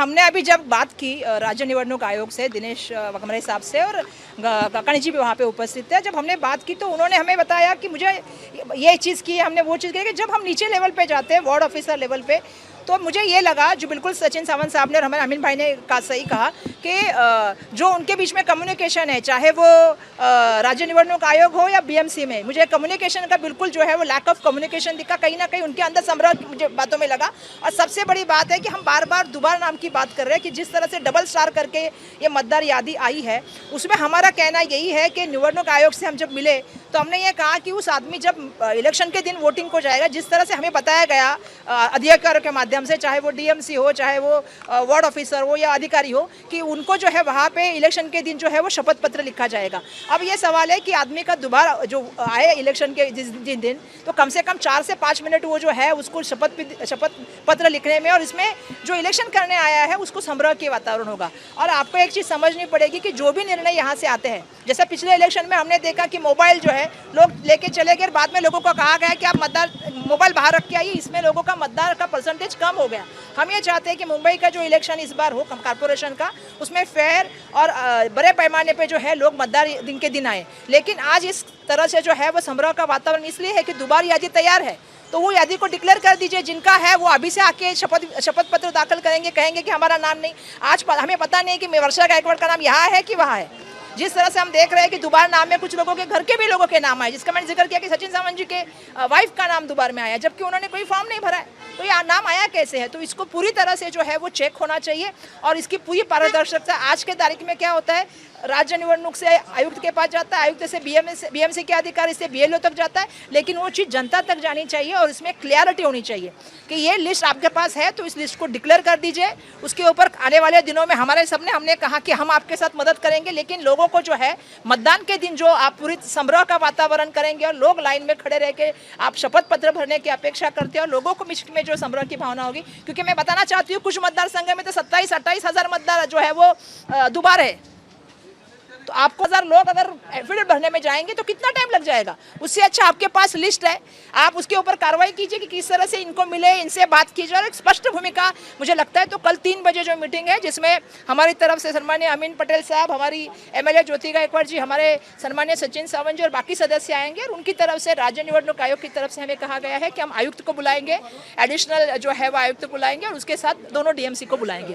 हमने अभी जब बात की राज्य निवडणूक आयोग से दिनेश वकमरे साहब से और काकाणी जी भी वहाँ पे उपस्थित थे, जब हमने बात की तो उन्होंने हमें बताया कि मुझे ये चीज़ की, हमने वो चीज़ की कि जब हम नीचे लेवल पे जाते हैं वार्ड ऑफिसर लेवल पे, तो मुझे ये लगा, जो बिल्कुल सचिन सावंत साहब ने और हमारे अमीन भाई ने सही कहा कि जो उनके बीच में कम्युनिकेशन है, चाहे वो राज्य निवडणूक आयोग हो या बीएमसी में, मुझे कम्युनिकेशन का बिल्कुल जो है वो लैक ऑफ कम्युनिकेशन दिखा, कहीं ना कहीं उनके अंदर संभ्रम मुझे बातों में लगा। और सबसे बड़ी बात है कि हम बार बार दोबारा नाम की बात कर रहे हैं कि जिस तरह से डबल स्टार करके ये मतदार यादी आई है, उसमें हमारा कहना यही है कि निवडणूक आयोग से हम जब मिले तो हमने ये कहा कि उस आदमी जब इलेक्शन के दिन वोटिंग को जाएगा, जिस तरह से हमें बताया गया अधिकारियों के माध्यम से, चाहे वो डीएमसी हो, चाहे वो वार्ड ऑफिसर हो या अधिकारी हो, कि उनको जो है वहाँ पे इलेक्शन के दिन जो है वो शपथ पत्र लिखा जाएगा। अब ये सवाल है कि आदमी का दोबारा जो आए इलेक्शन के जिस दिन, तो कम से कम 4 से 5 मिनट वो जो है उसको शपथ पत्र लिखने में, और इसमें जो इलेक्शन करने आया है उसको संभ्रम के वातावरण होगा। और आपको एक चीज़ समझनी पड़ेगी कि जो भी निर्णय यहाँ से आते हैं, जैसे पिछले इलेक्शन में हमने देखा कि मोबाइल जो है लोग लेके चले गए, बाद में लोगों को कहा गया कि आप मतदार मोबाइल बाहर रख के आइए, इसमें लोगों का मतदान का परसेंटेज कम हो गया। हम ये चाहते हैं कि मुंबई का जो इलेक्शन इस बार हो कॉर्पोरेशन का, उसमें फेयर और बड़े पैमाने पे जो है लोग मतदार दिन के दिन आए। लेकिन आज इस तरह से जो है वो संभ्रम का वातावरण इसलिए है कि दोबारा यादी तैयार है, तो वो यादी को डिक्लेयर कर दीजिए। जिनका है वो अभी से आके शपथ पत्र दाखिल करेंगे, कहेंगे कि हमारा नाम नहीं। आज हमें पता नहीं कि वर्षा गायकवाड़ का नाम यहाँ है कि वहाँ है। जिस तरह से हम देख रहे हैं कि दोबारा नाम में कुछ लोगों के घर के भी लोगों के नाम आए, जिसका मैंने जिक्र किया कि सचिन सावंत जी के वाइफ का नाम दोबारा में आया, जबकि उन्होंने कोई फॉर्म नहीं भरा है। तो ये नाम आया कैसे है? तो इसको पूरी तरह से जो है वो चेक होना चाहिए और इसकी पूरी पारदर्शिता। आज के तारीख में क्या होता है, राज्य निवडणूक से आयुक्त के पास जाता है, आयुक्त से बीएमसी के अधिकारी से बीएलओ तक जाता है, लेकिन वो चीज़ जनता तक जानी चाहिए और इसमें क्लियरिटी होनी चाहिए कि ये लिस्ट आपके पास है तो इस लिस्ट को डिक्लेयर कर दीजिए। उसके ऊपर आने वाले दिनों में हमने कहा कि हम आपके साथ मदद करेंगे, लेकिन लोगों को जो है मतदान के दिन जो आप पूरी संभ्रम का वातावरण करेंगे और लोग लाइन में खड़े रह के आप शपथ पत्र भरने की अपेक्षा करते हैं और लोगों को में जो संभ्रम की भावना होगी। क्योंकि मैं बताना चाहती हूँ, कुछ मतदार संघ में तो 27-28 हज़ार मतदार जो है वो दोबारा है। तो आपको 1000 लोग अगर एफिडेविट भरने में जाएंगे तो कितना टाइम लग जाएगा? उससे अच्छा आपके पास लिस्ट है, आप उसके ऊपर कार्रवाई कीजिए कि किस तरह से इनको मिले, इनसे बात कीजिए और एक स्पष्ट भूमिका। मुझे लगता है तो कल 3 बजे जो मीटिंग है, जिसमें हमारी तरफ से सम्मानीय अमीन पटेल साहब, हमारी एमएलए ज्योति गायकवाड़ जी, हमारे सम्मानीय सचिन सावंत जी और बाकी सदस्य आएंगे। और उनकी तरफ से राज्य निवडणूक आयोग की तरफ से हमें कहा गया है कि हम आयुक्त को बुलाएंगे, एडिशनल जो है वो आयुक्त को बुलाएंगे और उसके साथ दोनों डीएमसी को बुलाएंगे।